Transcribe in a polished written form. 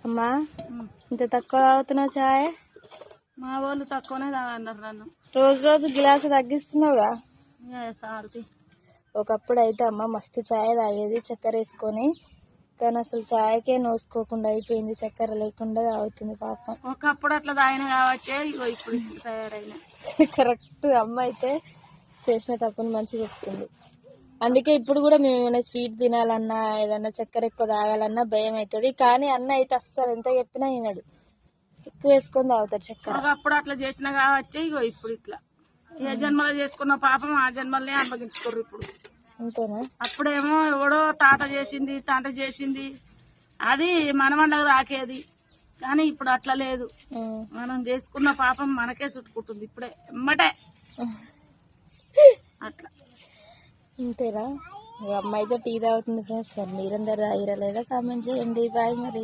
అమ్మా ఇంత తక్కువ తాగుతున్నావు చాయ్? మా వాళ్ళు తక్కువనే తాగన్నారు నన్ను. రోజు రోజు గ్లాసు తగ్గిస్తున్నావుగా. సార్తి ఒకప్పుడు అయితే అమ్మ మస్తు చాయ్ తాగేది చక్కెర వేసుకొని, కానీ అసలు చాయ్కే నోసుకోకుండా అయిపోయింది. చక్కెర లేకుండా తాగుతుంది పాపం. ఒకప్పుడు అట్లా తాగిన కాబట్టి ఇగో ఇప్పుడు తయారైనా. కరెక్ట్. అమ్మ అయితే చేసిన తప్పుని మంచిగా చెప్తుంది. అందుకే ఇప్పుడు కూడా మేము ఏమైనా స్వీట్ తినాలన్నా ఏదన్నా చక్కెర ఎక్కువ తాగాలన్నా భయం అవుతుంది. కానీ అన్న అయితే అస్సలు ఎంత చెప్పినా వినడు, ఎక్కువ వేసుకొని తాగుతాడు చక్కెర. ఒకప్పుడు అట్లా చేసిన కాబట్టి ఇగో ఇప్పుడు ఇట్లా. ఏ జన్మలో చేసుకున్న పాపం ఆ జన్మలనే అనుభవించుకోరు ఇప్పుడు. అంతేనా? అప్పుడేమో ఎవడో తాత చేసింది తాత చేసింది అది మనమండకు తాకేది, కానీ ఇప్పుడు అట్లా లేదు. మనం చేసుకున్న పాపం మనకే చుట్టుకుంటుంది ఇప్పుడే ఎమ్మటే అట్లా. అంతేనా? అమ్మ అయితే టీ తాగుతుంది ఫ్రెండ్స్. మరి మీరందరూ తాగిరా లేదా కామెంట్ చేయండి. బాయ్ మరి.